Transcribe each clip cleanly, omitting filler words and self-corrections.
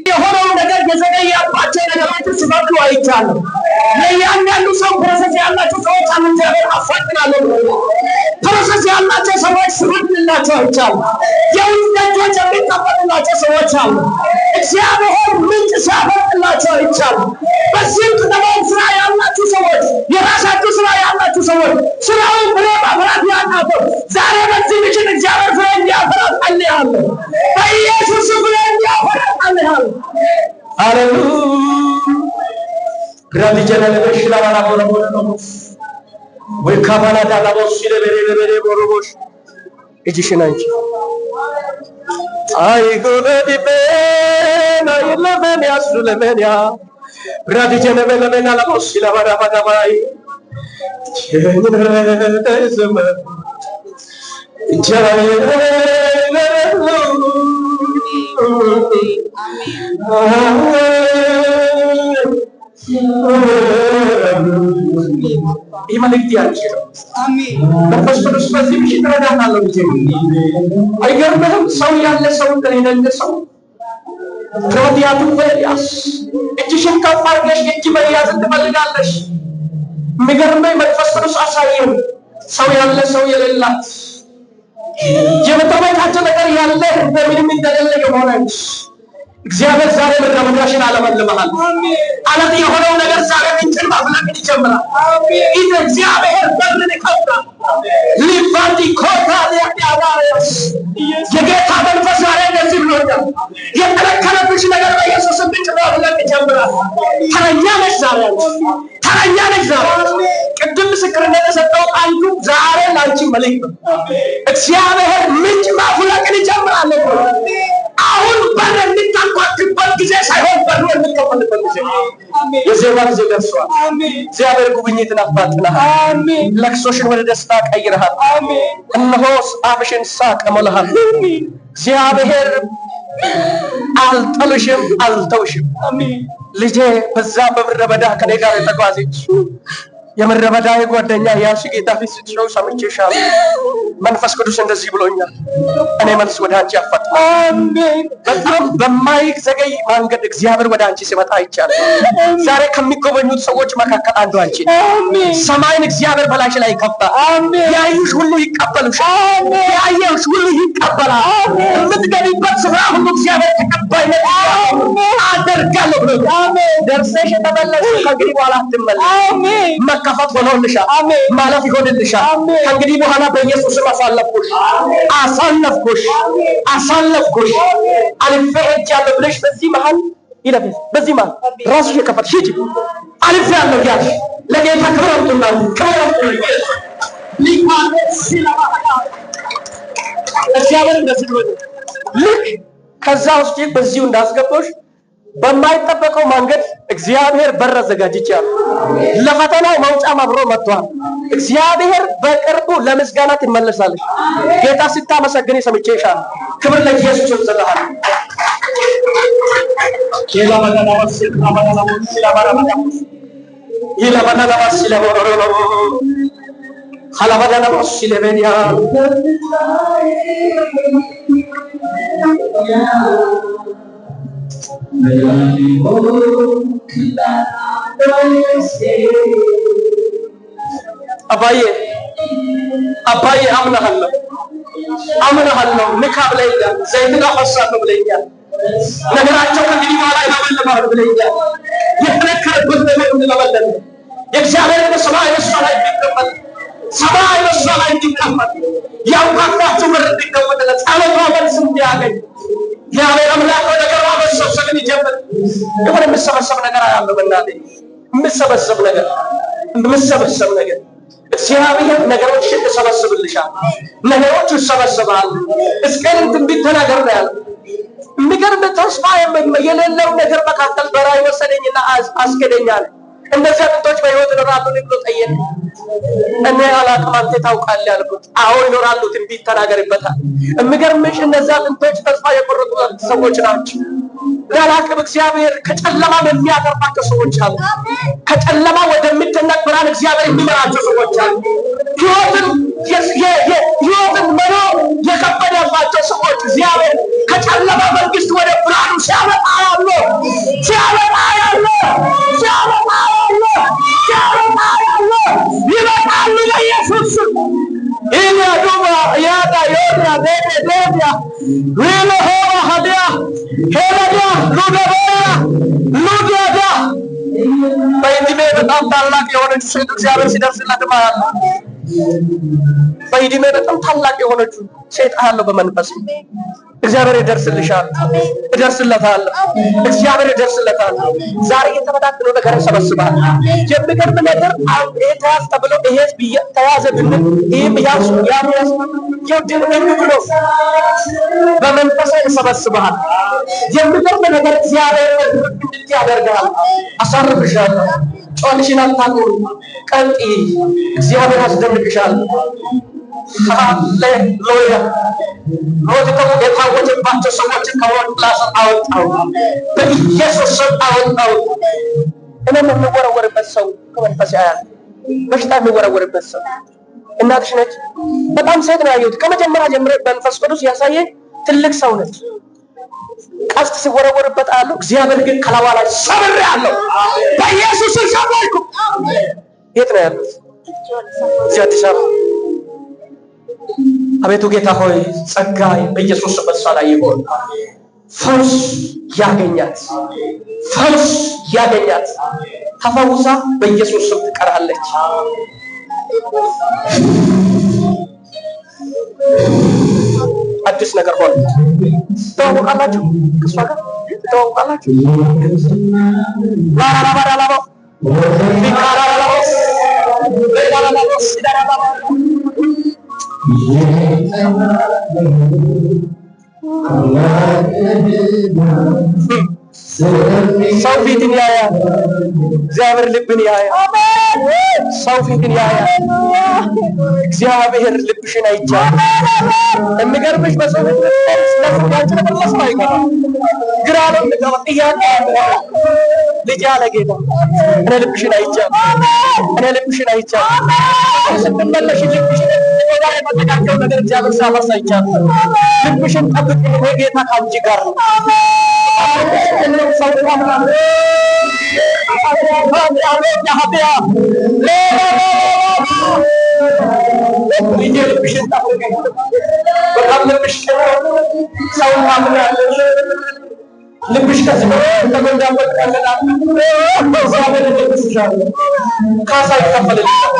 የሆነው ነገር የዘገየባቸው ነገሮች ሲበሉ አይቻለሁ። ለእያንዳንዱ ሰው ፕሮሰስ ያላቸው ሰዎች አሉ። እግዚአብሔር አፋጥናለሁ ብሎ ፕሮሰስ ያላቸው ሰዎች ሲበሉላቸው አይቻለሁ። የውስጥ ደጆች የሚከፈቱላቸው ሰዎች አሉ። እግዚአብሔር ምንጭ ሲያፈጥላቸው አይቻለሁ። በዚህም ከተማው ስራ ያላችሁ ሰዎች፣ የራሳችሁ ስራ ያላችሁ ሰዎች ስራውን ፍሬ ማፍራት ያቃተው ዛሬ በዚህ ምሽት እግዚአብሔር ፍሬ እንዲያፈራ ጸልያለሁ። በኢየሱስ ፍሬ እንዲያፈራ ጸልያለሁ። ሃሌሉያ ግራዲ ጀነለሽ ላባላ ቦረቦረቦስ ወይ ካባላ ዳላቦስ ሲለበረበረ ቦረቦስ እጅሽን አንቺ አይ ጎበዲበ ናይለበን ያሱለበንያ ግራዲ ጀነለበና ላቦስ ሲለባራ ባዳባይ ጀነለዘመ ጀነለሉ ይህ መልእክት ያንቺ ነው። መንፈስ ቅዱስ በዚህ ምሽት ረዳታለሁ። ጊዜ አይገርምህም? ሰው ያለ ሰው እንደሌለ ሰው ፕሮዲያቱ ፈያስ እጅሽን ከፍ አድርገሽ እጅ መያዝን ትፈልጋለሽ። የሚገርመኝ መንፈስ ቅዱስ አሳየው። ሰው ያለ ሰው የሌላት የመተመቻቸው ነገር ያለ በምንም እንደሌለ የሆነች እግዚአብሔር ዛሬ መድረሻሽን አለመልመሃል። አለት የሆነው ነገር ዛሬ ምንጭን ማፍለቅ ይጀምራል። ይህ እግዚአብሔር በርን ይከፍታል። ሊባንዲ ኮታ ያዳያስ የጌታ መንፈስ ዛሬ እንደዚህ ብሎኛል። የከለከለብሽ ነገር በኢየሱስ ምንጭ ማፍለቅ ይጀምራል። ተረኛ ነሽ ዛሬ፣ ተረኛ ነሽ ዛሬ። ቅድም ምስክርነት የሰጠው አንዱ ዛሬ ላንቺ መልእክት ነው። እግዚአብሔር ምንጭ ማፍለቅን ይጀምራል። አሁን በር የሚታንኳክበት ጊዜ ሳይሆን በሩ የሚከፈትበት ጊዜ የዜማ ጊዜ ደርሷል። እግዚአብሔር ጉብኝትን አፋጥነሃል። ለቅሶሽን ወደ ደስታ ቀይረሃል። እነሆ አፍሽን ሳቅ ሞልሃል። እግዚአብሔር አልጠልሽም፣ አልተውሽም። ልጄ በዛ በምድረ በዳ ከኔ ጋር የተጓዘች የምድረ በዳ ጓደኛ ያንቺ ጌታ ፊት ስትሾው ሰምቼሻለሁ። መንፈስ ቅዱስ እንደዚህ ብሎኛል። እኔ መልስ ወደ አንቺ አፈጥናለሁ። አሜን። በጣም በማይዘገይ መንገድ እግዚአብሔር ወደ አንቺ ሲመጣ ይቻላል። ዛሬ ከሚጎበኙት ሰዎች መካከል አንዱ አንቺ ነሽ። አሜን። ሰማይን እግዚአብሔር በላሽ ላይ ይከፍታል። አሜን። ያዩሽ ሁሉ ይቀበሉሻል። አሜን። ያየሽ ሁሉ ይቀበላል። አሜን። የምትገቢበት ስፍራ ሁሉ እግዚአብሔር ተቀባይነት አደርጋለሁ ብሎ አሜን። ደርሰሽ ተመለስሽ። ከእንግዲህ በኋላ አትመለሽ። አሜን። መከፈት ሆኖልሻል። አሜን። ማለፍ ይሆንልሻል። ከእንግዲህ በኋላ በኢየሱስ አሳለፍኩሽ፣ አሳለፍኩሽ፣ አሳለፍኩሽ። አልፌ ሄጃለሁ ብለሽ በዚህ መሃል ይለበስ፣ በዚህ መሃል ራስሽ የከፈትሽ ሂጂ አልፌ ያለሁ ያልሽ ለጌታ ክብር አምጡና ክብር አምጡና እግዚአብሔር እንደዚህ ብሎ ልክ ከዛ ውስጥ በዚሁ እንዳስገባሽ በማይጠበቀው መንገድ እግዚአብሔር በር አዘጋጅቻለሁ። ለፈተናው መውጫ አብሮ መጥቷል። እግዚአብሔር በቅርቡ ለምስጋና ትመለሳለሽ። ጌታ ስታመሰግኝ ሰምቼሻለሁ። ክብር ለኢየሱስ ይሁን። አባዬ አባዬ አምናለሁ፣ አምናለሁ። ንካብ ላይ ዘይትና ፈሳት ብለኛል። ነገራቸው ከእንግዲህ በኋላ ይለመልማል ብለኛል። የተነከረበት ነገር ይለመልማል። የእግዚአብሔር በሰማይ በሷ ላይ ይቀመጥ፣ ሰማይ በሷ ላይ ይቀመጥ። ያውቃችሁ ምር እንዲቀመጥለት ጸሎቷ መልስ እንዲያገኝ እግዚአብሔር አምላክ ነገር መሰብሰብን ይጀምር። የሆነ የምሰበሰብ ነገር አያለሁ። በእናቴ የምሰበሰብ ነገር እግዚአብሔር ነገሮችን ይሰበስብልሻል። ነገሮች ይሰበስባሉ። እስከን ትንቢት ተናገር ነው ያለው። የሚገርም ተስፋ የሌለው ነገር መካከል በራእይ ወሰደኝና አስገደኛል። እነዚያ ጥንቶች በሕይወት ይኖራሉ ብሎ ጠየቀ። እኔ አላቅም አንተ ታውቃለህ ያልኩት፣ አዎ ይኖራሉ፣ ትንቢት ተናገርበታል። የሚገርምሽ እነዚያ ጥንቶች ተስፋ የቆረጡ ሰዎች ናቸው። ያላቅም እግዚአብሔር ከጨለማ የሚያቀርባቸው ሰዎች አሉ። ከጨለማ ወደሚደነቅ ብርሃን እግዚአብሔር የሚመራቸው ሰዎች አሉ። ሕይወትን መኖር የከበደባቸው ሰዎች እግዚአብሔር ከጨለማ መንግስት ወደ ብርሃኑ የሆነችው ሴት እግዚአብሔር ሲደርስላት ማለት በዕድሜ በጣም ታላቅ የሆነችው ሴት አያለሁ በመንፈስ እግዚአብሔር ይደርስልሻል፣ ይደርስለታል፣ እግዚአብሔር ይደርስለታል። ዛሬ የተበታተነው ነገር ይሰበስባል። የሚገርም ነገር ተያዝ ተብሎ ይሄ ተያዘ ብንል ይህም ያሱ ያሱ የውድን ብሎ በመንፈስ ይሰበስባል። የሚገርም ነገር እግዚአብሔር እንድት ያደርጋል። አሳርፍሻለሁ፣ ጮልሽን አታቁሪ፣ ቀንጢ፣ እግዚአብሔር ያስደንቅሻል። ሃሌሉያ። ሞት የታወጀባቸው ሰዎችን ከሞት ጥላ ስር አወጣው፣ በኢየሱስ ስም አወጣው። እኔም የሚወረወርበት ሰው ከመንፈስ ያያል። በሽታ የሚወረወርበት ሰው እናትሽ ነች። በጣም ሴት ነው ያየሁት። ከመጀመሪያ ጀምሮ መንፈስ ቅዱስ ያሳየኝ ትልቅ ሰው ነች። ቀስት ሲወረወርበት አሉ። እግዚአብሔር ግን ከላዋ ላይ ሰብሬአለሁ፣ በኢየሱስ ስም ሰበርኩ። የት ነው ያሉት? እዚህ አዲስ አበባ። አቤቱ ጌታ ሆይ ጸጋይ በኢየሱስ ስም በእሷ ላይ ይሁን። ፈውስ ያገኛት፣ ፈውስ ያገኛት። ተፈውሳ በኢየሱስ ስም ትቀራለች። አዲስ ነገር ሆነ። ተዋወቃላችሁ? ከእሷ ጋር ተዋወቃላችሁ? ሰው ፊትን ያያል፣ እግዚአብሔር ልብን ያያል። ሰው ፊትን ያያል፣ እግዚአብሔር ልብሽን አይቻል። የሚገርምሽ በሰው ፊት ስለስጋችን ተመለስ አይገባም። ግራ ነው የሚገባ ጥያቄ ልጅ አለ ጌታ እኔ ልብሽን አይቻል፣ እኔ ልብሽን አይቻል። ስትመለሽ ልብሽን ጌታ የመጠቃቸው ነገር እግዚአብሔር ሲያፈርስ አይቻል። ልብሽን ጠብቅ፣ ጌታ ከአንቺ ጋር ነው። ልብሽ ከተጎዳበት ካሳ ይከፈልልሻል፣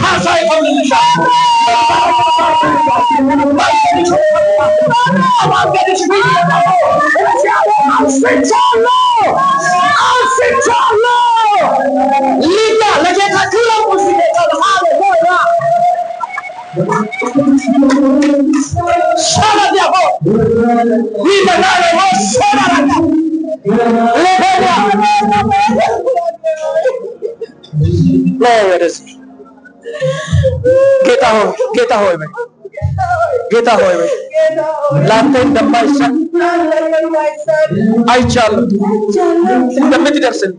ካሳ ይከፈልልሻል። ጌታ ሆይ በይ፣ ጌታ ሆይ በይ። ለአንተ እንደማይቻል አይቻለሁ። እንደምትደርስልኝ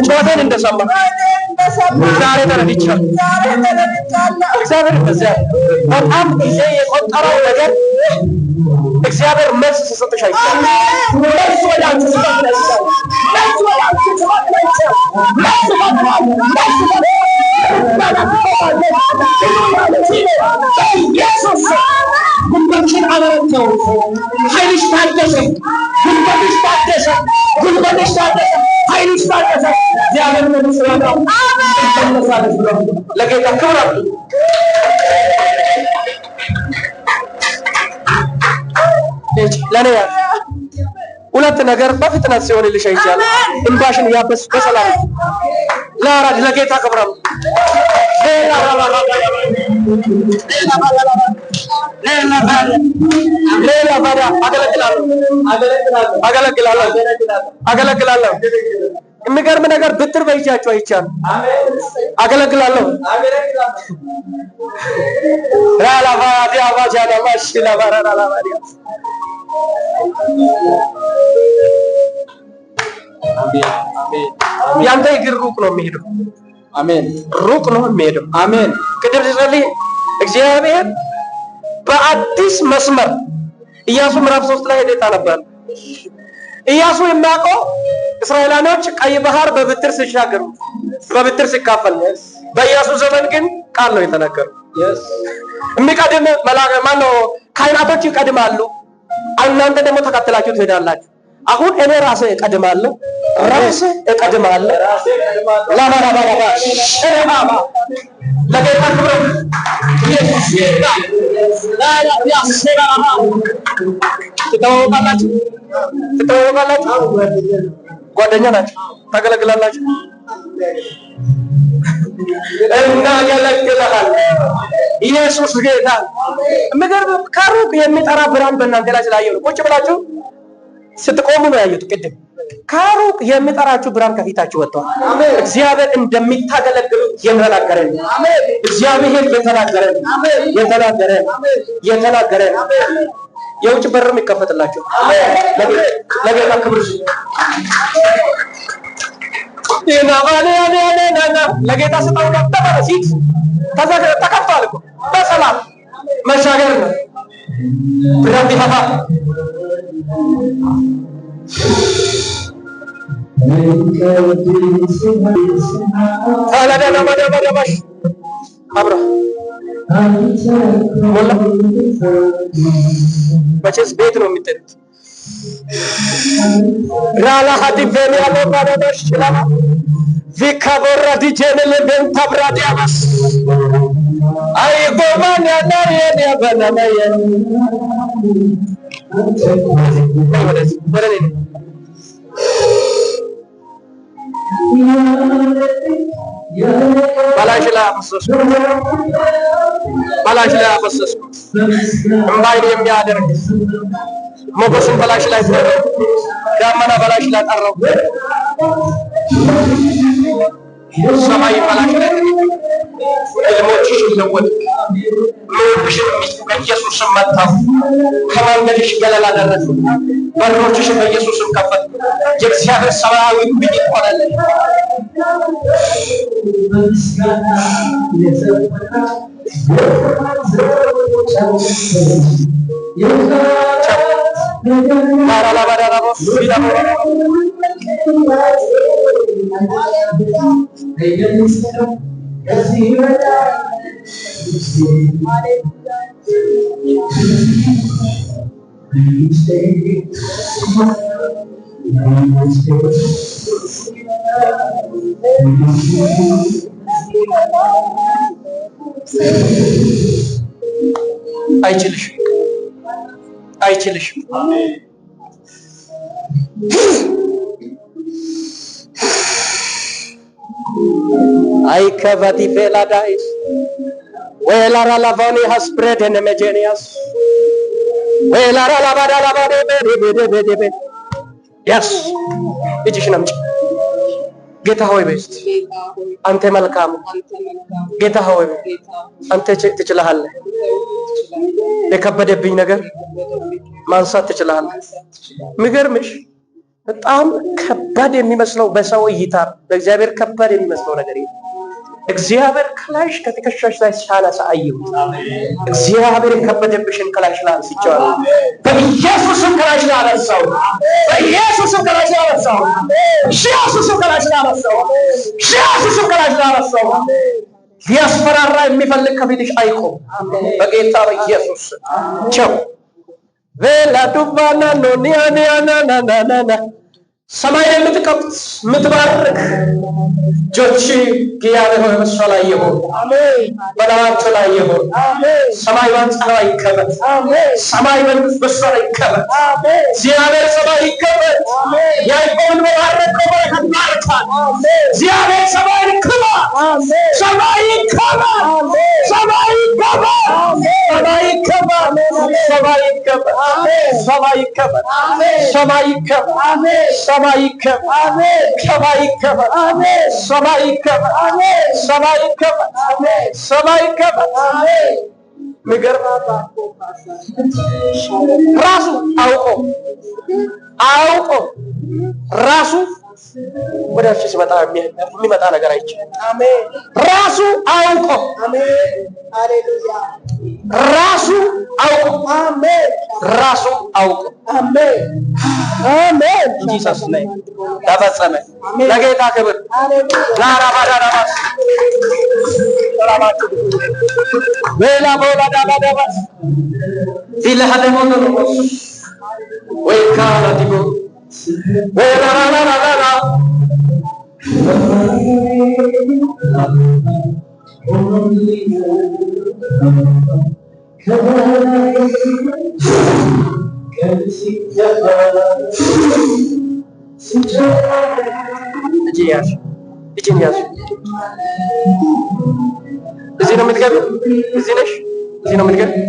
ጩኸቴን እንደሰማ ዛሬ ተረድቻለሁ። እግዚአብሔር በዚያ በጣም ጊዜ የቆጠረው ነገር እግዚአብሔር መልስ ሲሰጥሽ አይቻልም። መልስ ወደ አንቺ ሲመጣ ጉልበትሽን አበረታው፣ ኃይልሽ ታደሰ፣ ጉልበትሽ ታደሰ፣ ጉልበትሽ ታደሰ፣ ኃይልሽ ታደሰ። እግዚአብሔር ለምስራታ ተመለሳለሽ ብሎ ለጌታ ክብር አለ። ለኔ ሁለት ነገር በፍጥነት ሲሆንልሽ አይቻልም። እንባሽን ያበስ በሰላም ለአራድ ለጌታ ክብር አለ። ሌላ ባዳ አገለግላለሁ። የሚገርም ነገር ብትር በይቻቸው አይቻልም። አገለግላለሁ። ያንተ እግር ሩቅ ነው የሚሄደው። አሜን። ሩቅ ነው የሚሄደው። አሜን። ቅድም ሲጸልይ እግዚአብሔር በአዲስ መስመር ኢያሱ ምዕራፍ 3 ላይ ሄደታ ነበር። ኢያሱ የሚያውቀው እስራኤላኖች ቀይ ባህር በብትር ሲሻገሩ በብትር ሲካፈል፣ በኢያሱ ዘመን ግን ቃል ነው የተነገረው። የሚቀድም ማነው? ካህናቶች ይቀድማሉ፣ እናንተ ደግሞ ተከትላችሁ ትሄዳላችሁ። አሁን እኔ ራሴ እቀድማለሁ፣ ራሴ እቀድማለሁ። ላባራባራባ ሸረሃባ ለጌታ ክብር ኢየሱስ ጌታ ያሰራሃ ትተዋወቃላችሁ፣ ጓደኛ ናችሁ፣ ታገለግላላችሁ፣ እናገለግልሃል። ኢየሱስ ጌታ። የሚገርም ከሩቅ የሚጠራ ብርሃን በእናንተ ላይ ስላየሁ ነው። ቁጭ ብላችሁ ስትቆሙ ነው ያየሁት። ቅድም ከሩቅ የሚጠራችሁ ብርሃን ከፊታችሁ ወጥቷል። እግዚአብሔር እንደሚታገለግሉ የተናገረን፣ እግዚአብሔር የተናገረን የውጭ በርም ይከፈትላችሁ። ለጌታ ክብር ለጌታ ስጣው። ሲት ተከፍቷል እኮ በሰላም መሻገር ነው። ብራት ይፈታ ታላዳዳባዳባዳባሽ አብራ ሞላ መቼስ ቤት ነው የሚጠሩት። ራላ ሀዲቬን ያለው ባዳዳሽ ችላላ ቪካቦራ ዲጀነለ ቤንታብራዲያባስ አይ ጎማን ያናየን ያበናናየን በላሽ ላይ አፈሰስኩት። እምባይን የሚያደርግ ሞገሱን በላሽ ላይ ዳመና በላሽ ላይ ጠራው። ሰማይ በላሽ ላይ ሕልሞችሽ ይለወጥ። ምንብሽን በኢየሱስም መታው። ከመንገድሽ ገለል አደረግ። በሮችሽን በኢየሱስም ከፈት። የእግዚአብሔር ሰማያዊ ጉብኝት ሆነልሽ። አይችልሽም። አይከቫቲ ፌላዳይስ ወላራ ላቫኒ ሃስፕሬድ ነመጀኒያስ ወላራ ላባዳ ላባዳ በደበደበ ያስ እጅሽን አምጪ። ጌታ ሆይ በስቲ አንተ መልካም ጌታ ሆይ አንተ ትችላለህ። የከበደብኝ ነገር ማንሳት ትችላለህ። የሚገርምሽ በጣም ከባድ የሚመስለው በሰው እይታ በእግዚአብሔር ከባድ የሚመስለው ነገር እግዚአብሔር ከላይሽ ከትከሻሽ ላይ ሲያነሳ አየሁት። እግዚአብሔር የከበደብሽን ከላይሽ ላይ አንስቼዋለሁ። በኢየሱስም ከላይሽ ላይ አነሳው። በኢየሱስም ከላይሽ ላይ አነሳው። ኢየሱስም ከላይሽ ላይ አነሳው። ኢየሱስም ከላይሽ ላይ አነሳው። ሊያስፈራራ የሚፈልግ ከፊትሽ አይቆም። በጌታ በኢየሱስ ቸው ቬላ ዱባና ነው ኒያኒያናናናና ሰማይ የምትከፍት የምትባርክ እጆች እግዚአብሔር ሆይ በእሷ ላይ ይሁን፣ በላያቸው ላይ ይሁን። ሰማይ በአንጻሯ ላይ ይከፈት። ሰማይ በእሷ ላይ ይከፈት። እግዚአብሔር ሰማይ ይከፈት። ያዕቆብን በባረከው በረከት ባርካል። እግዚአብሔር ሰማይን ይክፈት። ሰማይ ይከፈት። ሰማይ ይከፈት። ሰማይ ይከፈት። ሰማይ ይከፈት። ሰማይ ይከፈት። ሰማይ ይከፈት። ሰማይ ይከፈት። ሰማይ ይከፈት። ሰማይ ይከፈት። ሰማይ ይከፈት። ሰማይ ይከፈት። የሚገርም ራሱ አውቆ ራሱ ወደ እሱ ሲመጣ የሚመጣ ነገር አይቻልም። ራሱ አውቆ ራሱ አውቆ አሜን ጂሰስ ላይ ተፈጸመ። ለጌታ ክብር ላራባዳራባስ ሰላማችሁ ሌላ ቦላዳባዳባስ ዲለሃደሞኖ ወይ ካላዲቦ እጅን ያዝ። እዚህ ነው የምትገቢው? እዚህ ነሽ? እዚህ ነው የምትገቢው?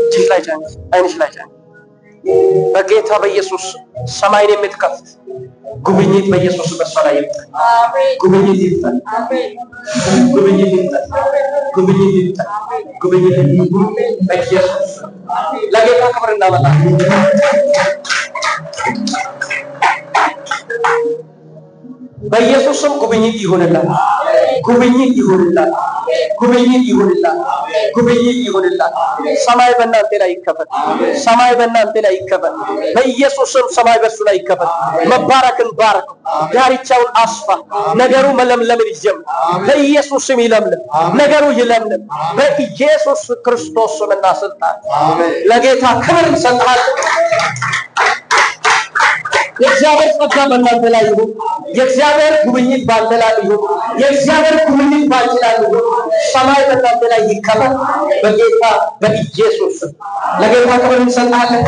እጅሽ ላይ ጫኝ፣ አይንሽ ላይ ጫኝ። በጌታ በኢየሱስ ሰማይን የምትከፍት ጉብኝት በኢየሱስ በሷ ላይ ይምጣ። ጉብኝት ይምጣ። ጉብኝት ይምጣ። ጉብኝት ይምጣ። ጉብኝት ይምጣ። በኢየሱስ ለጌታ ክብር እናመጣለን። በኢየሱስ ስም ጉብኝት ይሁንላት። ጉብኝት ይሁንላት። ጉብኝት ይሁንላት። ጉብኝት ይሁንላት። ሰማይ በእናንተ ላይ ይከፈት። ሰማይ በእናንተ ላይ ይከፈት። በኢየሱስ ስም ሰማይ በሱ ላይ ይከፈት። መባረክን ባርክ። ዳርቻውን አስፋ። ነገሩ መለምለምን ይጀምር። በኢየሱስ ስም ይለምልም። ነገሩ ይለምልም። በኢየሱስ ክርስቶስ ስምና ስልጣን ለጌታ ክብር እንሰጣለን። የእግዚአብሔር ጸጋ በእናንተ ላይ ይሁን። የእግዚአብሔር ጉብኝት ባንተ ላይ ይሁን። የእግዚአብሔር ጉብኝት ባንቺ ላይ ይሁን። ሰማይ በእናንተ ላይ ይከፈት በጌታ በኢየሱስ ስም። ለጌታ ክብር እንሰጣለን።